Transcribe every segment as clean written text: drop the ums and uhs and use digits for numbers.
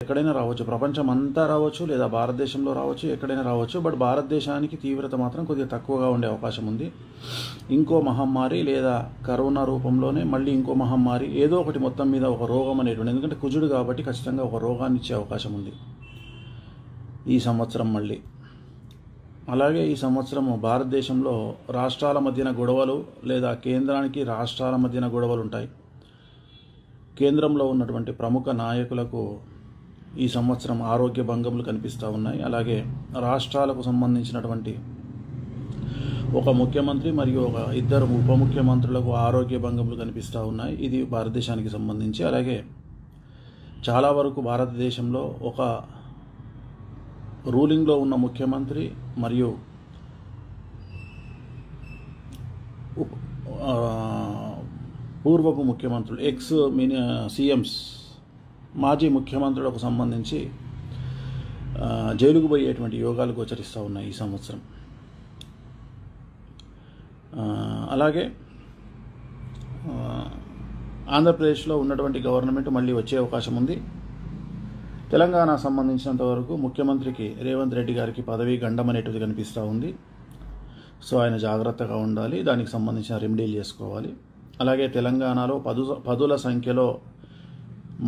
ఎక్కడైనా రావచ్చు, ప్రపంచం అంతా రావచ్చు, లేదా భారతదేశంలో రావచ్చు, ఎక్కడైనా రావచ్చు. బట్ భారతదేశానికి తీవ్రత మాత్రం కొద్దిగా తక్కువగా ఉండే అవకాశం ఉంది. ఇంకో మహమ్మారి లేదా కరోనా రూపంలోనే మళ్ళీ ఇంకో మహమ్మారి, ఏదో ఒకటి మొత్తం మీద ఒక రోగం అనేటువంటి, ఎందుకంటే కుజుడు కాబట్టి ఖచ్చితంగా ఒక రోగాన్ని ఇచ్చే అవకాశం ఉంది ఈ సంవత్సరం మళ్ళీ. అలాగే ఈ సంవత్సరము భారతదేశంలో రాష్ట్రాల మధ్యన గొడవలు లేదా కేంద్రానికి రాష్ట్రాల మధ్యన గొడవలు ఉంటాయి. కేంద్రంలో ఉన్నటువంటి ప్రముఖ నాయకులకు ఈ సంవత్సరం ఆరోగ్య భంగములు కనిపిస్తూ ఉన్నాయి. అలాగే రాష్ట్రాలకు సంబంధించినటువంటి ఒక ముఖ్యమంత్రి మరియు ఒక ఇద్దరు ఉప ముఖ్యమంత్రులకు ఆరోగ్య భంగములు కనిపిస్తూ ఉన్నాయి. ఇది భారతదేశానికి సంబంధించి. అలాగే చాలా వరకు భారతదేశంలో ఒక రూలింగ్లో ఉన్న ముఖ్యమంత్రి మరియు పూర్వపు ముఖ్యమంత్రులు, సీఎంస్, మాజీ ముఖ్యమంత్రులకు సంబంధించి జైలుకు పోయేటువంటి యోగాలు గోచరిస్తూ ఉన్నాయి ఈ సంవత్సరం. అలాగే ఆంధ్రప్రదేశ్లో ఉన్నటువంటి గవర్నమెంట్ మళ్ళీ వచ్చే అవకాశం ఉంది. తెలంగాణ సంబంధించినంత వరకు ముఖ్యమంత్రికి రేవంత్ రెడ్డి గారికి పదవీ గండం అనేటిది కనిపిస్తూ ఉంది. సో ఆయన జాగ్రత్తగా ఉండాలి, దానికి సంబంధించిన రెమెడీలు చేసుకోవాలి. అలాగే తెలంగాణలో పదుల సంఖ్యలో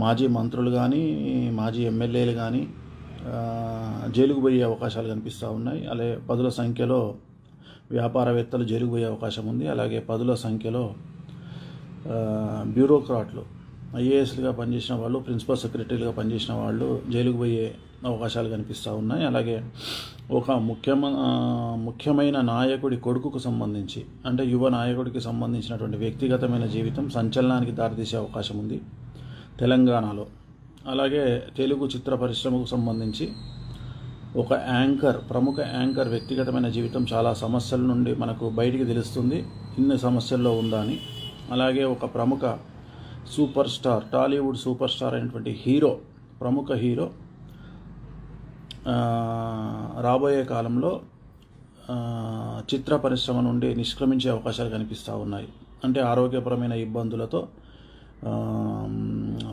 మాజీ మంత్రులు కానీ మాజీ ఎమ్మెల్యేలు కానీ జైలుకు పోయే అవకాశాలు కనిపిస్తూ ఉన్నాయి. అలాగే పదుల సంఖ్యలో వ్యాపారవేత్తలు జైలుకు పోయే అవకాశం ఉంది. అలాగే పదుల సంఖ్యలో బ్యూరోక్రాట్లు, ఐఏఎస్లుగా పనిచేసిన వాళ్ళు, ప్రిన్సిపల్ సెక్రటరీలుగా పనిచేసిన వాళ్ళు జైలుకు పోయే అవకాశాలు కనిపిస్తూ ఉన్నాయి. అలాగే ఒక ముఖ్యమైన నాయకుడి కొడుకుకు సంబంధించి, అంటే యువ నాయకుడికి సంబంధించినటువంటి వ్యక్తిగతమైన జీవితం సంచలనానికి దారితీసే అవకాశం ఉంది తెలంగాణలో. అలాగే తెలుగు చిత్ర పరిశ్రమకు సంబంధించి ఒక ప్రముఖ యాంకర్ వ్యక్తిగతమైన జీవితం చాలా సమస్యల నుండి మనకు బయటికి తెలుస్తుంది, ఇన్ని సమస్యల్లో ఉందా అని. అలాగే ఒక ప్రముఖ super star, Tollywood super star అయినటువంటి ప్రముఖ హీరో రాబోయే కాలంలో చిత్ర పరిశ్రమ నుండి నిష్క్రమించే అవకాశాలు కనిపిస్తూ ఉన్నాయి. అంటే ఆరోగ్యపరమైన ఇబ్బందులతో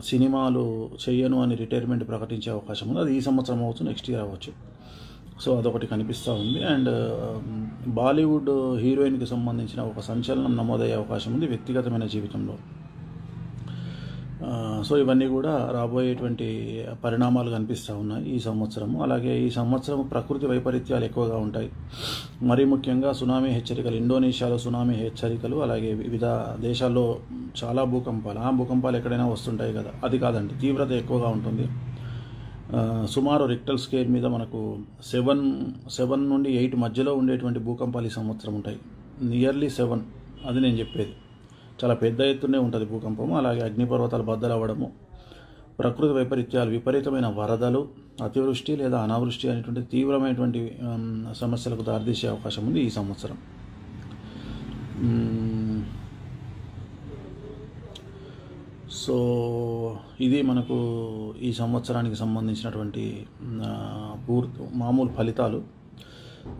సినిమాలు చెయ్యను అని రిటైర్మెంట్ ప్రకటించే అవకాశం ఉంది. అది ఈ సంవత్సరం అవ్వచ్చు, నెక్స్ట్ ఇయర్ అవ్వచ్చు. సో అదొకటి కనిపిస్తూ ఉంది. అండ్ బాలీవుడ్ హీరోయిన్కి సంబంధించిన ఒక సంచలనం నమోదయ్యే అవకాశం ఉంది వ్యక్తిగతమైన జీవితంలో. సో ఇవన్నీ కూడా రాబోయేటువంటి పరిణామాలు కనిపిస్తూ ఉన్నాయి ఈ సంవత్సరము. అలాగే ఈ సంవత్సరం ప్రకృతి వైపరీత్యాలు ఎక్కువగా ఉంటాయి. మరీ ముఖ్యంగా సునామీ హెచ్చరికలు, ఇండోనేషియాలో సునామీ హెచ్చరికలు, అలాగే వివిధ దేశాల్లో చాలా భూకంపాలు ఎక్కడైనా వస్తుంటాయి కదా, అది కాదండి, తీవ్రత ఎక్కువగా ఉంటుంది. సుమారు రిక్టర్ స్కేల్ మీద మనకు 7 నుండి 8 మధ్యలో ఉండేటువంటి భూకంపాలు ఈ సంవత్సరం ఉంటాయి. నియర్లీ 7, అది నేను చెప్పేది. చాలా పెద్ద ఎత్తునే ఉంటుంది భూకంపము. అలాగే అగ్నిపర్వతాలు బద్దలవ్వడము, ప్రకృతి వైపరీత్యాలు, విపరీతమైన వరదలు, అతివృష్టి లేదా అనావృష్టి అనేటువంటి తీవ్రమైనటువంటి సమస్యలకు దారితీసే అవకాశం ఉంది ఈ సంవత్సరం. సో ఇది మనకు ఈ సంవత్సరానికి సంబంధించినటువంటి మామూలు ఫలితాలు.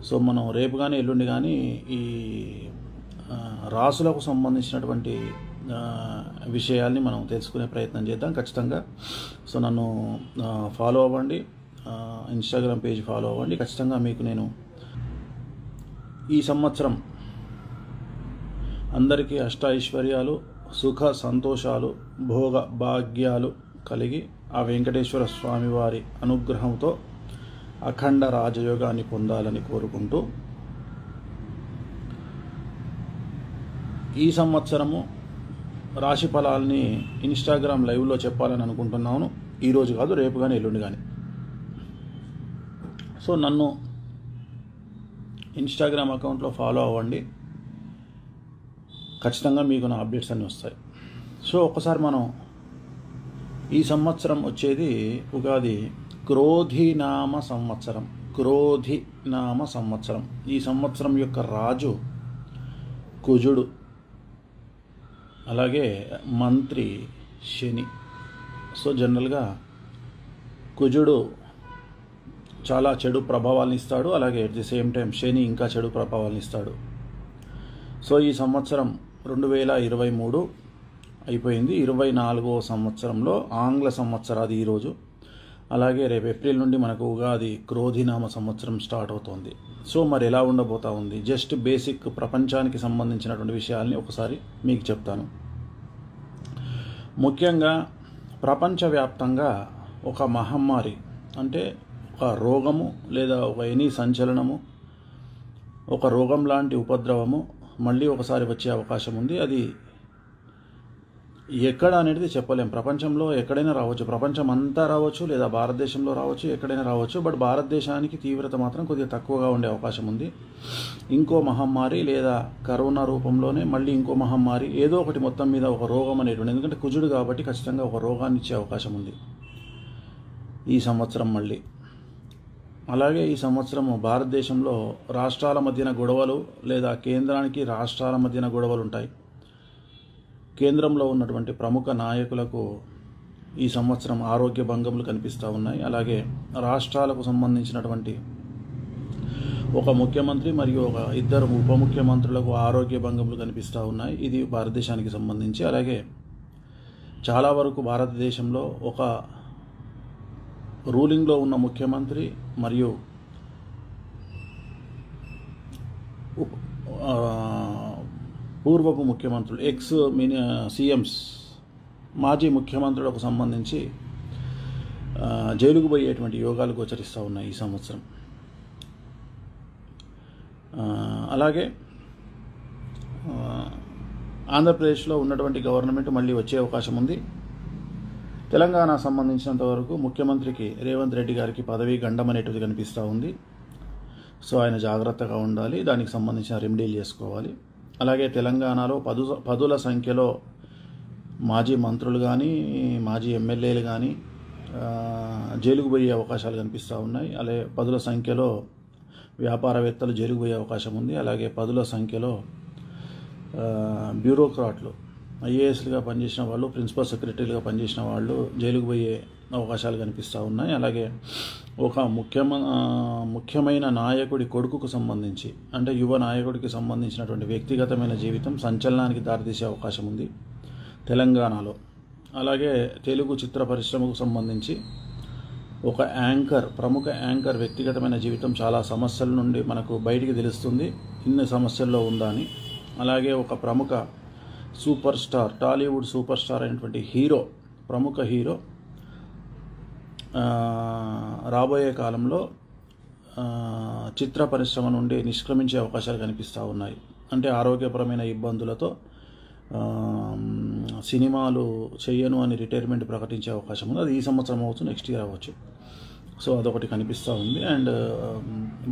సో మనం రేపు కానీ ఎల్లుండి కానీ ఈ రాసులకు సంబంధించినటువంటి విషయాల్ని మనం తెలుసుకునే ప్రయత్నం చేద్దాం ఖచ్చితంగా. సో నన్ను ఫాలో అవ్వండి, ఇన్స్టాగ్రామ్ పేజ్ ఫాలో అవ్వండి. ఖచ్చితంగా మీకు నేను ఈ సంవత్సరం అందరికీ అష్టైశ్వర్యాలు, సుఖ సంతోషాలు, భోగ భాగ్యాలు కలిగి ఆ వెంకటేశ్వర స్వామి వారి అనుగ్రహంతో అఖండ రాజయోగాన్ని పొందాలని కోరుకుంటూ, ఈ సంవత్సరము రాశి ఫలాల్ని ఇన్స్టాగ్రామ్ లైవ్లో చెప్పాలని అనుకుంటున్నాను. ఈరోజు కాదు, రేపు కానీ ఎల్లుండి కానీ. సో నన్ను ఇన్స్టాగ్రామ్ అకౌంట్లో ఫాలో అవ్వండి, ఖచ్చితంగా మీకు నా అప్డేట్స్ అన్నీ వస్తాయి. సో ఒకసారి మనం ఈ సంవత్సరం వచ్చేది ఉగాది, క్రోధినామ సంవత్సరం. ఈ సంవత్సరం యొక్క రాజు కుజుడు, అలాగే మంత్రి శని. సో జనరల్గా కుజుడు చాలా చెడు ప్రభావాలను ఇస్తాడు, అలాగే అట్ ది సేమ్ టైం శని ఇంకా చెడు ప్రభావాలను ఇస్తాడు. సో ఈ సంవత్సరం 2023 అయిపోయింది. 24వ సంవత్సరంలో ఆంగ్ల సంవత్సరాది ఈరోజు అలాగే రేపు ఏప్రిల్ నుండి మనకు ఉగాది క్రోధినామ సంవత్సరం స్టార్ట్ అవుతోంది. సో మరి ఎలా ఉండబోతా ఉంది, జస్ట్ బేసిక్ ప్రపంచానికి సంబంధించినటువంటి విషయాల్ని ఒకసారి మీకు చెప్తాను. ముఖ్యంగా ప్రపంచవ్యాప్తంగా ఒక మహమ్మారి అంటే ఒక రోగము లేదా ఒక ఎనీ సంచలనము, ఒక రోగం లాంటి ఉపద్రవము మళ్ళీ ఒకసారి వచ్చే అవకాశం ఉంది. అది ఎక్కడ అనేది చెప్పలేం. ప్రపంచంలో ఎక్కడైనా రావచ్చు, ప్రపంచం అంతా రావచ్చు లేదా భారతదేశంలో రావచ్చు, ఎక్కడైనా రావచ్చు. బట్ భారతదేశానికి తీవ్రత మాత్రం కొద్దిగా తక్కువగా ఉండే అవకాశం ఉంది. ఇంకో మహమ్మారి లేదా కరోనా రూపంలోనే మళ్ళీ ఇంకో మహమ్మారి, ఏదో ఒకటి మొత్తం మీద ఒక రోగం అనేటువంటి, ఎందుకంటే కుజుడు కాబట్టి ఖచ్చితంగా ఒక రోగాన్ని ఇచ్చే అవకాశం ఉంది ఈ సంవత్సరం మళ్ళీ. అలాగే ఈ సంవత్సరం భారతదేశంలో రాష్ట్రాల మధ్యన గొడవలు లేదా కేంద్రానికి రాష్ట్రాల మధ్యన గొడవలు ఉంటాయి. కేంద్రంలో ఉన్నటువంటి ప్రముఖ నాయకులకు ఈ సంవత్సరం ఆరోగ్య భంగములు కనిపిస్తూ ఉన్నాయి. అలాగే రాష్ట్రాలకు సంబంధించినటువంటి ఒక ముఖ్యమంత్రి మరియు ఒక ఇద్దరు ఉప ముఖ్యమంత్రులకు ఆరోగ్య భంగములు కనిపిస్తూ ఉన్నాయి. ఇది భారతదేశానికి సంబంధించి. అలాగే చాలా వరకు భారతదేశంలో ఒక రూలింగ్లో ఉన్న ముఖ్యమంత్రి మరియు పూర్వపు ముఖ్యమంత్రులు, సీఎంస్, మాజీ ముఖ్యమంత్రులకు సంబంధించి జైలుకు పోయేటువంటి యోగాలు గోచరిస్తూ ఉన్నాయి ఈ సంవత్సరం. అలాగే ఆంధ్రప్రదేశ్లో ఉన్నటువంటి గవర్నమెంట్ మళ్ళీ వచ్చే అవకాశం ఉంది. తెలంగాణ సంబంధించినంత వరకు ముఖ్యమంత్రికి రేవంత్ రెడ్డి గారికి పదవీ గండం అనేటిది కనిపిస్తూ ఉంది. సో ఆయన జాగ్రత్తగా ఉండాలి, దానికి సంబంధించిన రెమెడీలు చేసుకోవాలి. అలాగే తెలంగాణలో పదుల సంఖ్యలో మాజీ మంత్రులు కానీ మాజీ ఎమ్మెల్యేలు కానీ జైలుకు పోయే అవకాశాలు కనిపిస్తూ ఉన్నాయి. అలాగే పదుల సంఖ్యలో వ్యాపారవేత్తలు జైలుకు పోయే అవకాశం ఉంది. అలాగే పదుల సంఖ్యలో బ్యూరోక్రాట్లు, ఐఏఎస్లుగా పనిచేసిన వాళ్ళు, ప్రిన్సిపల్ సెక్రటరీలుగా పనిచేసిన వాళ్ళు జైలుకు పోయే అవకాశాలు కనిపిస్తూ ఉన్నాయి. అలాగే ఒక ముఖ్యమైన నాయకుడి కొడుకుకు సంబంధించి, అంటే యువ నాయకుడికి సంబంధించినటువంటి వ్యక్తిగతమైన జీవితం సంచలనానికి దారితీసే అవకాశం ఉంది తెలంగాణలో. అలాగే తెలుగు చిత్ర పరిశ్రమకు సంబంధించి ఒక ప్రముఖ యాంకర్ వ్యక్తిగతమైన జీవితం చాలా సమస్యల నుండి మనకు బయటికి తెలుస్తుంది, ఇన్ని సమస్యల్లో ఉందా అని. అలాగే ఒక ప్రముఖ super star, Tollywood super star అయినటువంటి ప్రముఖ హీరో రాబోయే కాలంలో చిత్ర పరిశ్రమ నుండి నిష్క్రమించే అవకాశాలు కనిపిస్తూ ఉన్నాయి. అంటే ఆరోగ్యపరమైన ఇబ్బందులతో సినిమాలు చెయ్యను అని రిటైర్మెంట్ ప్రకటించే అవకాశం ఉంది. అది ఈ సంవత్సరం అవ్వచ్చు, నెక్స్ట్ ఇయర్ అవ్వచ్చు. సో అదొకటి కనిపిస్తూ ఉంది. అండ్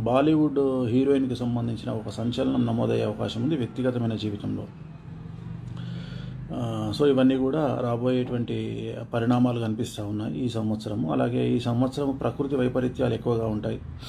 బాలీవుడ్ హీరోయిన్కి సంబంధించిన ఒక సంచలనం నమోదయ్యే అవకాశం ఉంది వ్యక్తిగతమైన జీవితంలో. సో ఇవన్నీ కూడా రాబోయేటువంటి పరిణామాలు కనిపిస్తూ ఉన్నాయి ఈ సంవత్సరము. అలాగే ఈ సంవత్సరం ప్రకృతి వైపరీత్యాలు ఎక్కువగా ఉంటాయి.